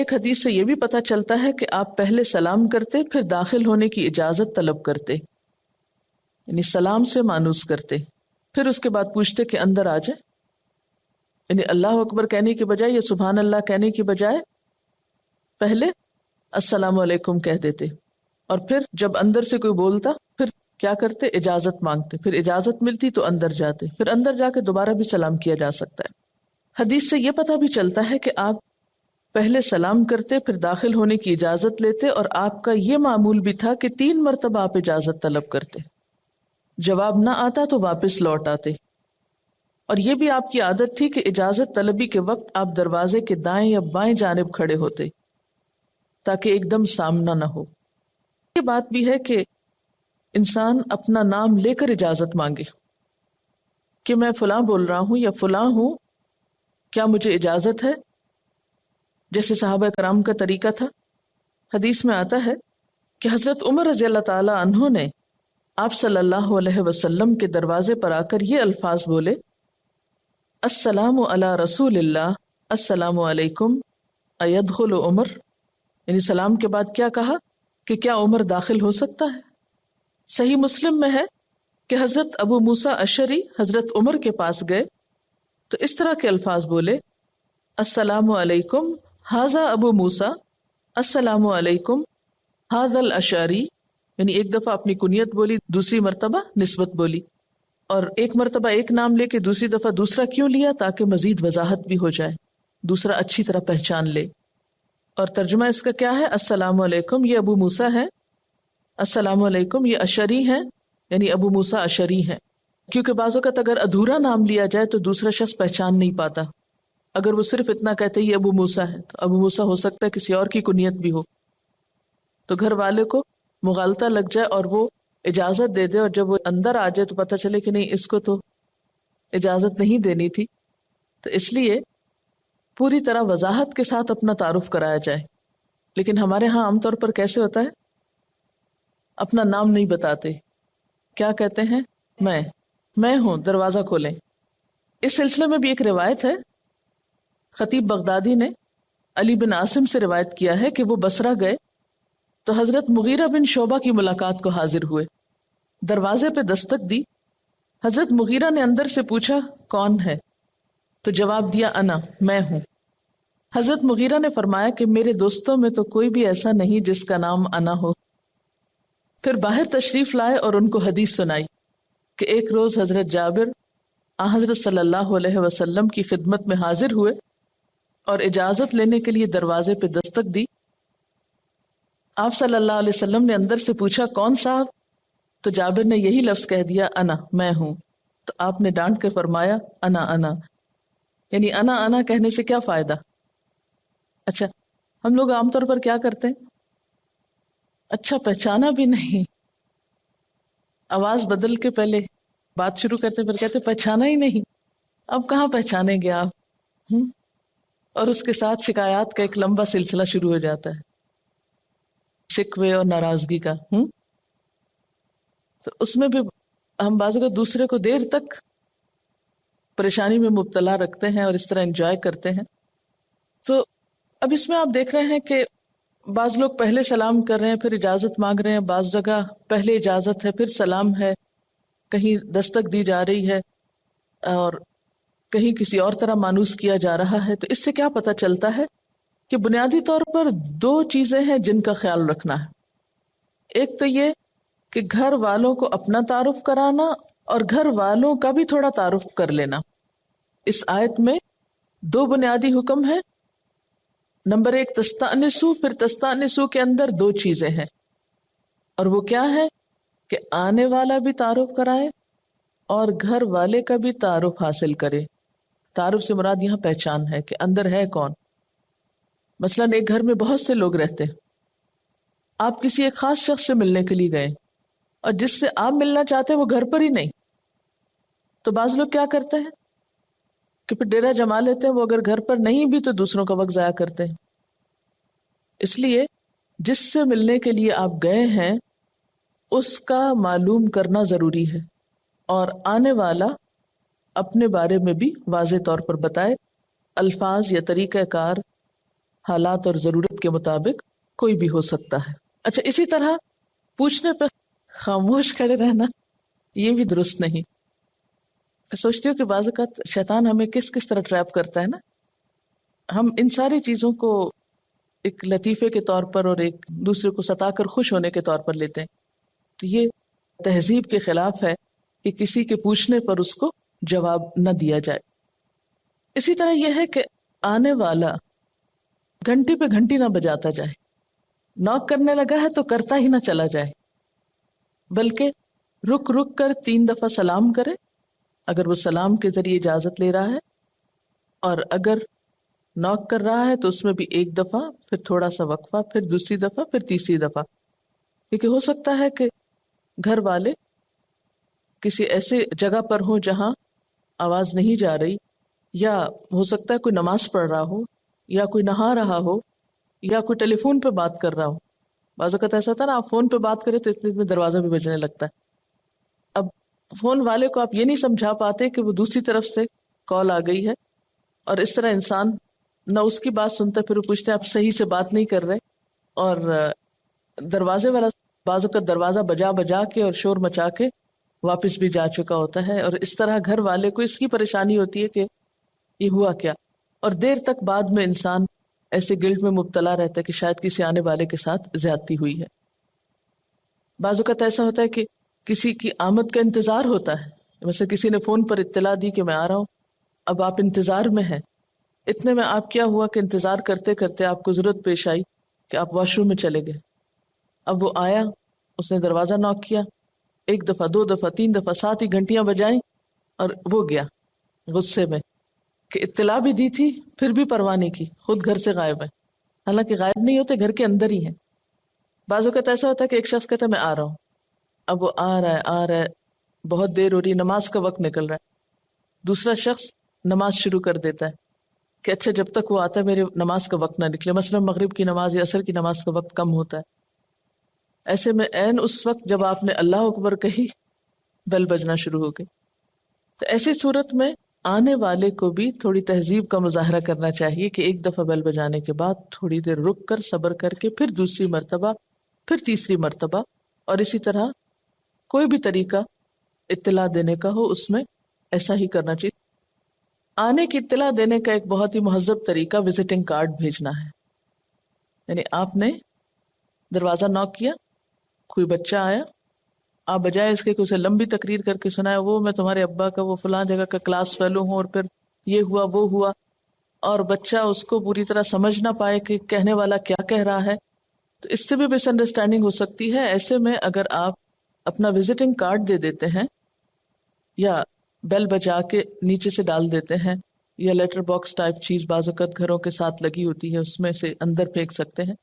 ایک حدیث سے یہ بھی پتہ چلتا ہے کہ آپ پہلے سلام کرتے پھر داخل ہونے کی اجازت طلب کرتے، یعنی سلام سے مانوس کرتے، پھر اس کے بعد پوچھتے کہ اندر آ جائے، یعنی اللہ اکبر کہنے کی بجائے یا سبحان اللہ کہنے کی بجائے پہلے السلام علیکم کہہ دیتے، اور پھر جب اندر سے کوئی بولتا پھر کیا کرتے، اجازت مانگتے، پھر اجازت ملتی تو اندر جاتے، پھر اندر جا کے دوبارہ بھی سلام کیا جا سکتا ہے۔ حدیث سے یہ پتہ بھی چلتا ہے کہ آپ پہلے سلام کرتے پھر داخل ہونے کی اجازت لیتے، اور آپ کا یہ معمول بھی تھا کہ 3 مرتبہ آپ اجازت طلب کرتے، جواب نہ آتا تو واپس لوٹ آتے، اور یہ بھی آپ کی عادت تھی کہ اجازت طلبی کے وقت آپ دروازے کے دائیں یا بائیں جانب کھڑے ہوتے تاکہ ایک دم سامنا نہ ہو۔ یہ بات بھی ہے کہ انسان اپنا نام لے کر اجازت مانگے کہ میں فلاں بول رہا ہوں یا فلاں ہوں، کیا مجھے اجازت ہے، جیسے صحابہ کرام کا طریقہ تھا۔ حدیث میں آتا ہے کہ حضرت عمر رضی اللہ تعالی عنہ نے آپ صلی اللہ علیہ وسلم کے دروازے پر آ کر یہ الفاظ بولے، السلام علی رسول اللہ السلام علیکم ایدخل عمر، یعنی سلام کے بعد کیا کہا کہ کیا عمر داخل ہو سکتا ہے۔ صحیح مسلم میں ہے کہ حضرت ابو موسیٰ اشعری حضرت عمر کے پاس گئے تو اس طرح کے الفاظ بولے، السلام علیکم ھذا ابو موسیٰ السلام علیکم ھذا الاشعری، یعنی ایک دفعہ اپنی کنیت بولی، دوسری مرتبہ نسبت بولی، اور ایک مرتبہ ایک نام لے کے دوسری دفعہ دوسرا کیوں لیا، تاکہ مزید وضاحت بھی ہو جائے، دوسرا اچھی طرح پہچان لے۔ اور ترجمہ اس کا کیا ہے، السلام علیکم یہ ابو موسیٰ ہے، السلام علیکم یہ اشعری ہیں، یعنی ابو موسیٰ اشعری ہیں، کیونکہ بعض اوقات اگر ادھورا نام لیا جائے تو دوسرا شخص پہچان نہیں پاتا۔ اگر وہ صرف اتنا کہتے یہ ابو موسیٰ ہے تو ابو موسیٰ ہو سکتا ہے کسی اور کی کنیت بھی ہو، تو گھر والے کو مغالطہ لگ جائے اور وہ اجازت دے دے، اور جب وہ اندر آ جائے تو پتہ چلے کہ نہیں اس کو تو اجازت نہیں دینی تھی۔ تو اس لیے پوری طرح وضاحت کے ساتھ اپنا تعارف کرایا جائے۔ لیکن ہمارے ہاں عام طور پر کیسے ہوتا ہے، اپنا نام نہیں بتاتے، کیا کہتے ہیں، میں ہوں دروازہ کھولیں۔ اس سلسلے میں بھی ایک روایت ہے، خطیب بغدادی نے علی بن عاصم سے روایت کیا ہے کہ وہ بصرہ گئے تو حضرت مغیرہ بن شعبہ کی ملاقات کو حاضر ہوئے، دروازے پہ دستک دی، حضرت مغیرہ نے اندر سے پوچھا کون ہے، تو جواب دیا انا، میں ہوں۔ حضرت مغیرہ نے فرمایا کہ میرے دوستوں میں تو کوئی بھی ایسا نہیں جس کا نام انا ہو۔ پھر باہر تشریف لائے اور ان کو حدیث سنائی کہ ایک روز حضرت جابر حضرت صلی اللہ علیہ وسلم کی خدمت میں حاضر ہوئے اور اجازت لینے کے لیے دروازے پہ دستک دی۔ آپ صلی اللہ علیہ وسلم نے اندر سے پوچھا کون صاحب، تو جابر نے یہی لفظ کہہ دیا انا، میں ہوں۔ تو آپ نے ڈانٹ کے فرمایا انا، یعنی انا کہنے سے کیا فائدہ۔ اچھا، ہم لوگ عام طور پر کیا کرتے ہیں، اچھا پہچانا بھی نہیں، آواز بدل کے پہلے بات شروع کرتے پھر کہتے پہچانا ہی نہیں، اب کہاں پہچانیں گے آپ، اور اس کے ساتھ شکایات کا ایک لمبا سلسلہ شروع ہو جاتا ہے، شکوے اور ناراضگی کا۔ تو اس میں بھی ہم بعض اوقات دوسرے کو دیر تک پریشانی میں مبتلا رکھتے ہیں اور اس طرح انجوائے کرتے ہیں۔ تو اب اس میں آپ دیکھ رہے ہیں کہ بعض لوگ پہلے سلام کر رہے ہیں پھر اجازت مانگ رہے ہیں، بعض جگہ پہلے اجازت ہے پھر سلام ہے، کہیں دستک دی جا رہی ہے اور کہیں کسی اور طرح مانوس کیا جا رہا ہے۔ تو اس سے کیا پتہ چلتا ہے کہ بنیادی طور پر 2 چیزیں ہیں جن کا خیال رکھنا ہے۔ ایک تو یہ کہ گھر والوں کو اپنا تعارف کرانا اور گھر والوں کا بھی تھوڑا تعارف کر لینا۔ اس آیت میں 2 بنیادی حکم ہیں۔ نمبر 1 تستأنسو، پھر تستأنسو کے اندر 2 چیزیں ہیں، اور وہ کیا ہے کہ آنے والا بھی تعارف کرائے اور گھر والے کا بھی تعارف حاصل کرے۔ تعارف سے مراد یہاں پہچان ہے کہ اندر ہے کون۔ مثلا ایک گھر میں بہت سے لوگ رہتے ہیں، آپ کسی ایک خاص شخص سے ملنے کے لیے گئے اور جس سے آپ ملنا چاہتے ہیں وہ گھر پر ہی نہیں، تو بعض لوگ کیا کرتے ہیں کہ پھر ڈیرا جما لیتے ہیں، وہ اگر گھر پر نہیں بھی تو دوسروں کا وقت ضائع کرتے ہیں۔ اس لیے جس سے ملنے کے لیے آپ گئے ہیں اس کا معلوم کرنا ضروری ہے، اور آنے والا اپنے بارے میں بھی واضح طور پر بتائے، الفاظ یا طریقہ کار حالات اور ضرورت کے مطابق کوئی بھی ہو سکتا ہے. اچھا، اسی طرح پوچھنے پہ خاموش کھڑے رہنا یہ بھی درست نہیں. سوچتی ہوں کہ بعض اوقات شیطان ہمیں کس کس طرح ٹریپ کرتا ہے نا. ہم ان ساری چیزوں کو ایک لطیفے کے طور پر اور ایک دوسرے کو ستا کر خوش ہونے کے طور پر لیتے ہیں. تو یہ تہذیب کے خلاف ہے کہ کسی کے پوچھنے پر اس کو جواب نہ دیا جائے. اسی طرح یہ ہے کہ آنے والا گھنٹی پہ گھنٹی نہ بجاتا جائے. نوک کرنے لگا ہے تو کرتا ہی نہ چلا جائے، بلکہ رک رک کر 3 دفعہ سلام کرے اگر وہ سلام کے ذریعے اجازت لے رہا ہے، اور اگر نوک کر رہا ہے تو اس میں بھی 1 دفعہ، پھر تھوڑا سا وقفہ، پھر دوسری دفعہ، پھر تیسری دفعہ. کیونکہ ہو سکتا ہے کہ گھر والے کسی ایسے جگہ پر ہوں جہاں آواز نہیں جا رہی، یا ہو سکتا ہے کوئی نماز پڑھ رہا ہو، یا کوئی نہا رہا ہو، یا کوئی ٹیلی فون پہ بات کر رہا ہو. بعض اوقات ایسا ہوتا ہے نا، آپ فون پہ بات کریں تو اتنے میں دروازہ بھی بجنے لگتا ہے. اب فون والے کو آپ یہ نہیں سمجھا پاتے کہ وہ دوسری طرف سے کال آ گئی ہے، اور اس طرح انسان نہ اس کی بات سنتا، پھر وہ پوچھتے ہیں آپ صحیح سے بات نہیں کر رہے. اور دروازے والا بعض اوقات دروازہ بجا بجا کے اور شور مچا کے واپس بھی جا چکا ہوتا ہے، اور اس طرح گھر والے کو اس کی پریشانی ہوتی ہے کہ یہ ہوا کیا. اور دیر تک بعد میں انسان ایسے گلٹ میں مبتلا رہتا ہے کہ شاید کسی آنے والے کے ساتھ زیادتی ہوئی ہے. بعض اوقات ایسا ہوتا ہے کہ کسی کی آمد کا انتظار ہوتا ہے، مثلا کسی نے فون پر اطلاع دی کہ میں آ رہا ہوں، اب آپ انتظار میں ہیں. اتنے میں آپ کیا ہوا کہ انتظار کرتے کرتے آپ کو ضرورت پیش آئی کہ آپ واش روم میں چلے گئے. اب وہ آیا، اس نے دروازہ نوک کیا 1 دفعہ، 2 دفعہ، 3 دفعہ، 7 ہی گھنٹیاں بجائیں، اور وہ گیا غصے میں کہ اطلاع بھی دی تھی پھر بھی پرواہ نہیں کی، خود گھر سے غائب ہے. حالانکہ غائب نہیں ہوتے، گھر کے اندر ہی ہیں. بعض اوقات ایسا ہوتا ہے کہ ایک شخص کہتا ہے میں آ رہا ہوں، اب وہ آ رہا ہے، بہت دیر ہو رہی ہے، نماز کا وقت نکل رہا ہے. دوسرا شخص نماز شروع کر دیتا ہے کہ اچھا جب تک وہ آتا ہے میرے نماز کا وقت نہ نکلے. مثلا مغرب کی نماز یا عصر کی نماز کا وقت کم ہوتا ہے. ایسے میں عین اس وقت جب آپ نے اللہ اکبر کہی، بیل بجنا شروع ہو گئی. تو ایسی صورت میں آنے والے کو بھی تھوڑی تہذیب کا مظاہرہ کرنا چاہیے کہ 1 دفعہ بیل بجانے کے بعد تھوڑی دیر رک کر صبر کر کے پھر دوسری مرتبہ، پھر تیسری مرتبہ، اور اسی طرح کوئی بھی طریقہ اطلاع دینے کا ہو اس میں ایسا ہی کرنا چاہیے. آنے کی اطلاع دینے کا ایک بہت ہی مہذب طریقہ وزٹنگ کارڈ بھیجنا ہے. یعنی آپ نے دروازہ نوک کیا، کوئی بچہ آیا، آپ بجائے اس کے کہ اسے لمبی تقریر کر کے سنائے وہ میں تمہارے ابا کا وہ فلاں جگہ کا کلاس فیلو ہوں اور پھر یہ ہوا وہ ہوا، اور بچہ اس کو پوری طرح سمجھ نہ پائے کہ کہنے والا کیا کہہ رہا ہے، تو اس سے بھی مس انڈرسٹینڈنگ ہو سکتی ہے. ایسے میں اگر آپ اپنا وزٹنگ کارڈ دے دیتے ہیں، یا بیل بجا کے نیچے سے ڈال دیتے ہیں، یا لیٹر باکس ٹائپ چیز بعض اوقات گھروں کے ساتھ لگی ہوتی ہے، اس میں سے اندر پھینک سکتے ہیں،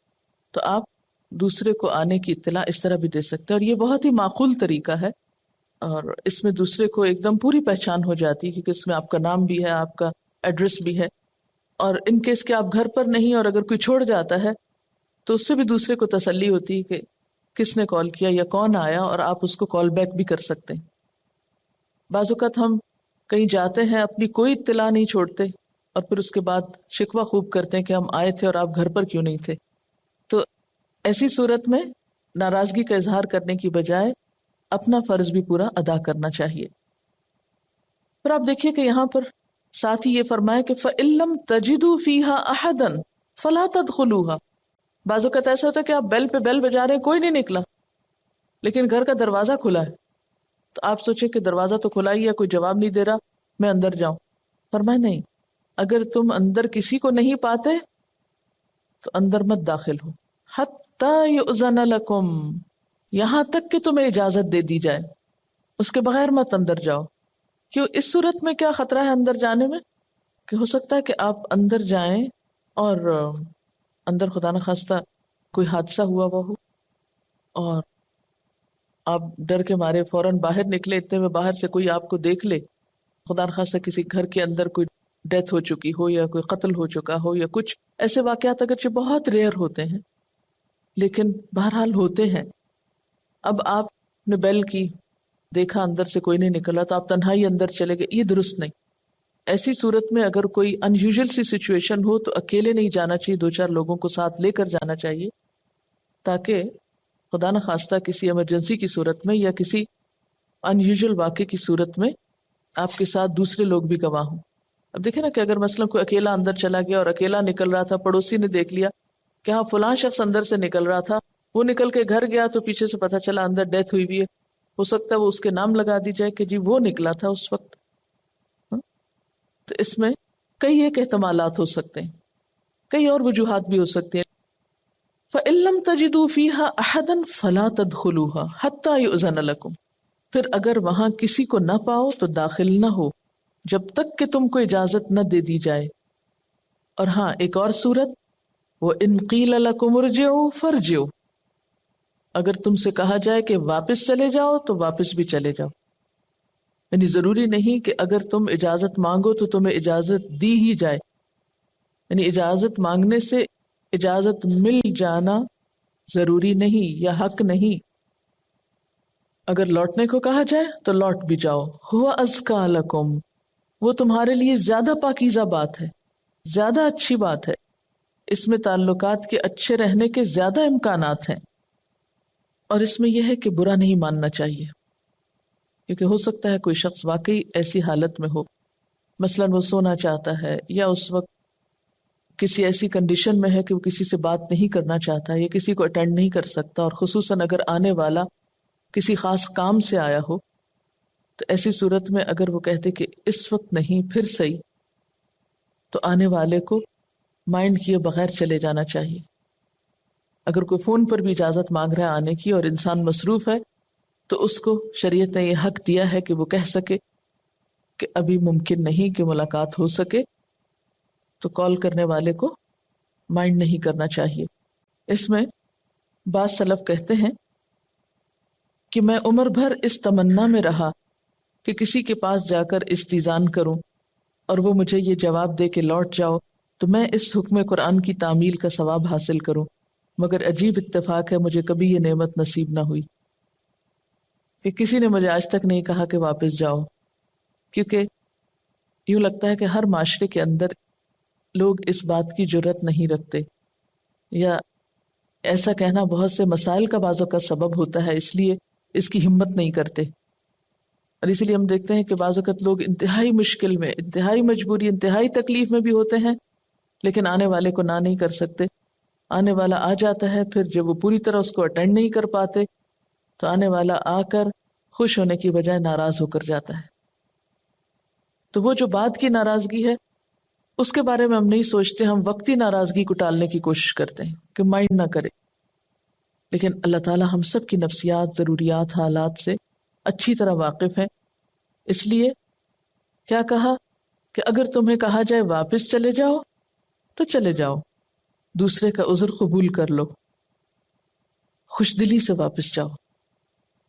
تو آپ دوسرے کو آنے کی اطلاع اس طرح بھی دے سکتے ہیں. اور یہ بہت ہی معقول طریقہ ہے، اور اس میں دوسرے کو ایک دم پوری پہچان ہو جاتی ہے، کیونکہ اس میں آپ کا نام بھی ہے، آپ کا ایڈریس بھی ہے. اور ان کیس کہ آپ گھر پر نہیں اور اگر کوئی چھوڑ جاتا ہے تو اس سے بھی دوسرے کو تسلی ہوتی ہے کہ کس نے کال کیا یا کون آیا، اور آپ اس کو کال بیک بھی کر سکتے ہیں. بعض اوقات ہم کہیں جاتے ہیں، اپنی کوئی اطلاع نہیں چھوڑتے، اور پھر اس کے بعد شکوہ خوب کرتے ہیں کہ ہم آئے تھے اور آپ گھر پر کیوں نہیں تھے. تو ایسی صورت میں ناراضگی کا اظہار کرنے کی بجائے اپنا فرض بھی پورا ادا کرنا چاہیے. پھر آپ دیکھیے کہ یہاں پر ساتھ ہی یہ فرمایا کہ فَإِن لَّمْ تَجِدُوا فِيهَا أَحَدًا فَلَا تَدْخُلُوهَا. بعض اوقات ایسا ہوتا ہے کہ آپ بیل پہ بیل بجا رہے ہیں، کوئی نہیں نکلا، لیکن گھر کا دروازہ کھلا ہے، تو آپ سوچیں کہ دروازہ تو کھلا ہی ہے، کوئی جواب نہیں دے رہا، میں اندر جاؤں. فرمایا نہیں، اگر تم اندر کسی کو نہیں پاتے تو اندر مت داخل ہو، حَتَّى يُؤْذَنَ لَكُمْ، یہاں تک کہ تمہیں اجازت دے دی جائے، اس کے بغیر مت اندر جاؤ. کیوں؟ اس صورت میں کیا خطرہ ہے اندر جانے میں، کہ ہو سکتا ہے کہ آپ اندر جائیں اور اندر خدا نخواستہ کوئی حادثہ ہوا ہوا ہو، اور آپ ڈر کے مارے فوراً باہر نکلے، اتنے میں باہر سے کوئی آپ کو دیکھ لے، خدا نخواستہ کسی گھر کے اندر کوئی ڈیتھ ہو چکی ہو یا کوئی قتل ہو چکا ہو یا کچھ ایسے واقعات اگرچہ بہت ریئر ہوتے ہیں لیکن بہرحال ہوتے ہیں. اب آپ نے بیل کی، دیکھا اندر سے کوئی نہیں نکلا تو آپ تنہائی اندر چلے گئے، یہ درست نہیں. ایسی صورت میں اگر کوئی انیوژل سی سچویشن ہو تو اکیلے نہیں جانا چاہیے، 2-4 لوگوں کو ساتھ لے کر جانا چاہیے، تاکہ خدا نخواستہ کسی ایمرجنسی کی صورت میں یا کسی انیوژل واقعے کی صورت میں آپ کے ساتھ دوسرے لوگ بھی گواہ ہوں۔ اب دیکھیں نا کہ اگر مثلا کوئی اکیلا اندر چلا گیا اور اکیلا نکل رہا تھا، پڑوسی نے دیکھ لیا کہ ہاں فلاں شخص اندر سے نکل رہا تھا، وہ نکل کے گھر گیا تو پیچھے سے پتا چلا اندر ڈیتھ ہوئی بھی ہے، ہو سکتا ہے وہ اس کے نام لگا دی جائے کہ جی وہ نکلا تھا اس وقت۔ تو اس میں کئی ایک احتمالات ہو سکتے ہیں، کئی اور وجوہات بھی ہو سکتے ہیں۔ فَإِن لَّمْ تَجِدُوا فِيهَا أَحَدًا فَلَا تَدْخُلُوهَا حَتَّى يُؤْذَنَ لَكُمْ، پھر اگر وہاں کسی کو نہ پاؤ تو داخل نہ ہو جب تک کہ تم کو اجازت نہ دے دی جائے۔ اور ہاں ایک اور صورت، وَإِن قِيلَ لَكُمُ ارْجِعُوا فَارْجِعُوا، اگر تم سے کہا جائے کہ واپس چلے جاؤ تو واپس بھی چلے جاؤ۔ یعنی ضروری نہیں کہ اگر تم اجازت مانگو تو تمہیں اجازت دی ہی جائے، یعنی اجازت مانگنے سے اجازت مل جانا ضروری نہیں یا حق نہیں۔ اگر لوٹنے کو کہا جائے تو لوٹ بھی جاؤ، ہوا ازکا لکم، وہ تمہارے لیے زیادہ پاکیزہ بات ہے، زیادہ اچھی بات ہے، اس میں تعلقات کے اچھے رہنے کے زیادہ امکانات ہیں۔ اور اس میں یہ ہے کہ برا نہیں ماننا چاہیے، کیونکہ ہو سکتا ہے کوئی شخص واقعی ایسی حالت میں ہو، مثلا وہ سونا چاہتا ہے یا اس وقت کسی ایسی کنڈیشن میں ہے کہ وہ کسی سے بات نہیں کرنا چاہتا یا کسی کو اٹینڈ نہیں کر سکتا، اور خصوصاً اگر آنے والا کسی خاص کام سے آیا ہو، تو ایسی صورت میں اگر وہ کہتے کہ اس وقت نہیں پھر صحیح، تو آنے والے کو مائنڈ کیے بغیر چلے جانا چاہیے۔ اگر کوئی فون پر بھی اجازت مانگ رہا ہے آنے کی اور انسان مصروف ہے تو اس کو شریعت نے یہ حق دیا ہے کہ وہ کہہ سکے کہ ابھی ممکن نہیں کہ ملاقات ہو سکے، تو کال کرنے والے کو مائنڈ نہیں کرنا چاہیے۔ اس میں بعض سلف کہتے ہیں کہ میں عمر بھر اس تمنا میں رہا کہ کسی کے پاس جا کر استیزان کروں اور وہ مجھے یہ جواب دے کہ لوٹ جاؤ تو میں اس حکم قرآن کی تعمیل کا ثواب حاصل کروں، مگر عجیب اتفاق ہے مجھے کبھی یہ نعمت نصیب نہ ہوئی کہ کسی نے مجھے آج تک نہیں کہا کہ واپس جاؤ۔ کیونکہ یوں لگتا ہے کہ ہر معاشرے کے اندر لوگ اس بات کی جرت نہیں رکھتے، یا ایسا کہنا بہت سے مسائل کا بعضوں کا سبب ہوتا ہے، اس لیے اس کی ہمت نہیں کرتے۔ اور اسی لیے ہم دیکھتے ہیں کہ بعض اوقات لوگ انتہائی مشکل میں، انتہائی مجبوری، انتہائی تکلیف میں بھی ہوتے ہیں، لیکن آنے والے کو نہ نہیں کر سکتے۔ آنے والا آ جاتا ہے، پھر جب وہ پوری طرح اس کو اٹینڈ نہیں کر پاتے تو آنے والا آ کر خوش ہونے کی بجائے ناراض ہو کر جاتا ہے۔ تو وہ جو بات کی ناراضگی ہے اس کے بارے میں ہم نہیں سوچتے، ہم وقتی ناراضگی کو ٹالنے کی کوشش کرتے ہیں کہ مائنڈ نہ کرے، لیکن اللہ تعالیٰ ہم سب کی نفسیات، ضروریات، حالات سے اچھی طرح واقف ہیں۔ اس لیے کیا کہا کہ اگر تمہیں کہا جائے واپس چلے جاؤ تو چلے جاؤ، دوسرے کا عذر قبول کر لو، خوش دلی سے واپس جاؤ،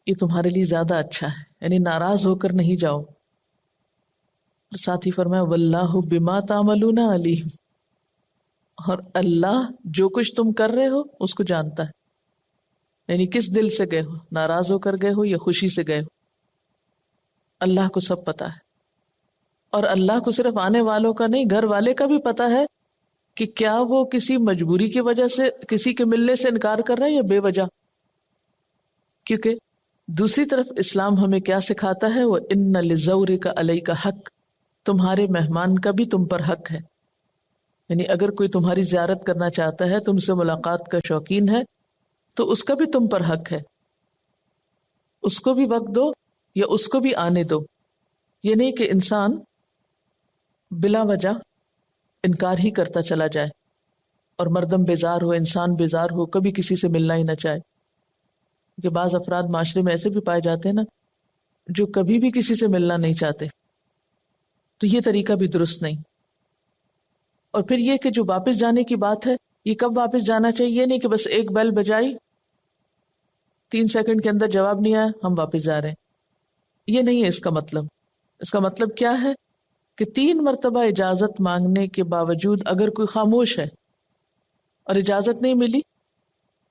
یہ تمہارے لیے زیادہ اچھا ہے، یعنی ناراض ہو کر نہیں جاؤ۔ ساتھ ہی فرمایا واللہ بما تعملون علیم، اور اللہ جو کچھ تم کر رہے ہو اس کو جانتا ہے، یعنی کس دل سے گئے ہو، ناراض ہو کر گئے ہو یا خوشی سے گئے ہو، اللہ کو سب پتا ہے۔ اور اللہ کو صرف آنے والوں کا نہیں، گھر والے کا بھی پتا ہے کہ کیا وہ کسی مجبوری کی وجہ سے کسی کے ملنے سے انکار کر رہا ہے یا بے وجہ۔ کیونکہ دوسری طرف اسلام ہمیں کیا سکھاتا ہے، وَإِنَّ لِزَوْرِكَ عَلَيْكَ حق، تمہارے مہمان کا بھی تم پر حق ہے۔ یعنی اگر کوئی تمہاری زیارت کرنا چاہتا ہے، تم سے ملاقات کا شوقین ہے، تو اس کا بھی تم پر حق ہے، اس کو بھی وقت دو یا اس کو بھی آنے دو۔ یہ نہیں کہ انسان بلا وجہ انکار ہی کرتا چلا جائے اور مردم بیزار ہو، انسان بیزار ہو، کبھی کسی سے ملنا ہی نہ چاہے۔ کہ بعض افراد معاشرے میں ایسے بھی پائے جاتے ہیں نا جو کبھی بھی کسی سے ملنا نہیں چاہتے، تو یہ طریقہ بھی درست نہیں۔ اور پھر یہ کہ جو واپس جانے کی بات ہے، یہ کب واپس جانا چاہیے؟ یہ نہیں کہ بس ایک بیل بجائی، 3 سیکنڈ کے اندر جواب نہیں آیا، ہم واپس جا رہے ہیں، یہ نہیں ہے اس کا مطلب۔ اس کا مطلب کیا ہے کہ 3 مرتبہ اجازت مانگنے کے باوجود اگر کوئی خاموش ہے اور اجازت نہیں ملی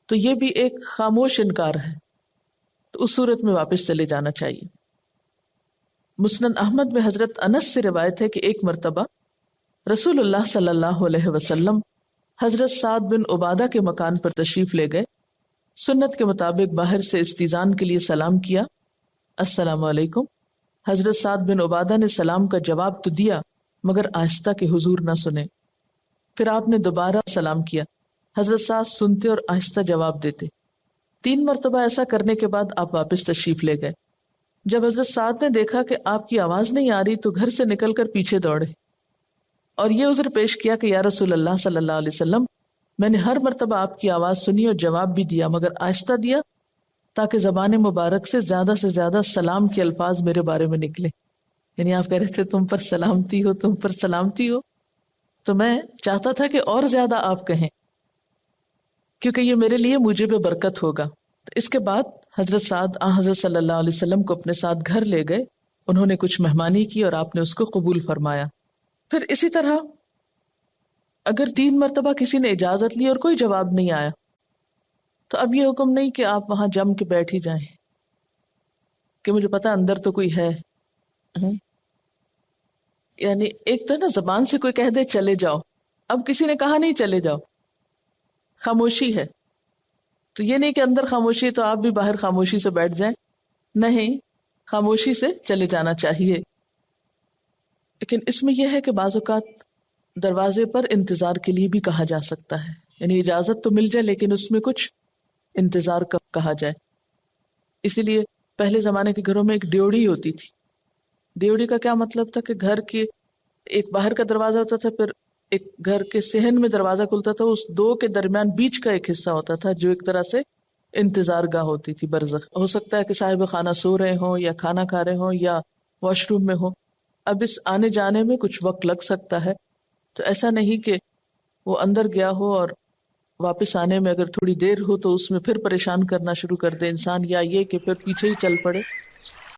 تو یہ بھی ایک خاموش انکار ہے، تو اس صورت میں واپس چلے جانا چاہیے۔ مسند احمد میں حضرت انس سے روایت ہے کہ ایک مرتبہ رسول اللہ صلی اللہ علیہ وسلم حضرت سعد بن عبادہ کے مکان پر تشریف لے گئے. سنت کے مطابق باہر سے استیزان کے لیے سلام کیا، السلام علیکم. حضرت سعد بن عبادہ نے سلام کا جواب تو دیا مگر آہستہ کہ حضور نہ سنے. پھر آپ نے دوبارہ سلام کیا، حضرت سعد سنتے اور آہستہ جواب دیتے. 3 مرتبہ ایسا کرنے کے بعد آپ واپس تشریف لے گئے. جب حضرت سعد نے دیکھا کہ آپ کی آواز نہیں آ رہی تو گھر سے نکل کر پیچھے دوڑے اور یہ عذر پیش کیا کہ یا رسول اللہ صلی اللہ علیہ وسلم، میں نے ہر مرتبہ آپ کی آواز سنی اور جواب بھی دیا مگر آہستہ دیا تاکہ زبان مبارک سے زیادہ سلام کے الفاظ میرے بارے میں نکلے. یعنی آپ کہہ رہے تھے تم پر سلامتی ہو، تم پر سلامتی ہو، تو میں چاہتا تھا کہ اور زیادہ آپ کہیں کیونکہ یہ میرے لیے موجب برکت ہوگا. تو اس کے بعد حضرت سعد حضرت صلی اللہ علیہ وسلم کو اپنے ساتھ گھر لے گئے. انہوں نے کچھ مہمانی کی اور آپ نے اس کو قبول فرمایا. پھر اسی طرح اگر 3 مرتبہ کسی نے اجازت لی اور کوئی جواب نہیں آیا تو اب یہ حکم نہیں کہ آپ وہاں جم کے بیٹھ ہی جائیں کہ مجھے پتا اندر تو کوئی ہے. یعنی ایک تو نا زبان سے کوئی کہہ دے چلے جاؤ، اب کسی نے کہا نہیں چلے جاؤ، خاموشی ہے، تو یہ نہیں کہ اندر خاموشی ہے تو آپ بھی باہر خاموشی سے بیٹھ جائیں، نہیں، خاموشی سے چلے جانا چاہیے. لیکن اس میں یہ ہے کہ بعض اوقات دروازے پر انتظار کے لیے بھی کہا جا سکتا ہے، یعنی اجازت تو مل جائے لیکن اس میں کچھ انتظار کا کہا جائے. اسی لیے پہلے زمانے کے گھروں میں ایک ڈیوڑی ہوتی تھی. ڈیوڑی کا کیا مطلب تھا کہ گھر کے ایک باہر کا دروازہ ہوتا تھا، پھر ایک گھر کے صحن میں دروازہ کھلتا تھا، اس 2 کے درمیان بیچ کا ایک حصہ ہوتا تھا جو ایک طرح سے انتظار گاہ ہوتی تھی، برزخ. ہو سکتا ہے کہ صاحب خانہ سو رہے ہوں یا کھانا کھا رہے ہوں یا واش روم میں ہوں. اب اس آنے جانے میں کچھ وقت لگ سکتا ہے، تو ایسا نہیں کہ وہ اندر گیا ہو اور واپس آنے میں اگر تھوڑی دیر ہو تو اس میں پھر پریشان کرنا شروع کر دے انسان، یا یہ کہ پھر پیچھے ہی چل پڑے.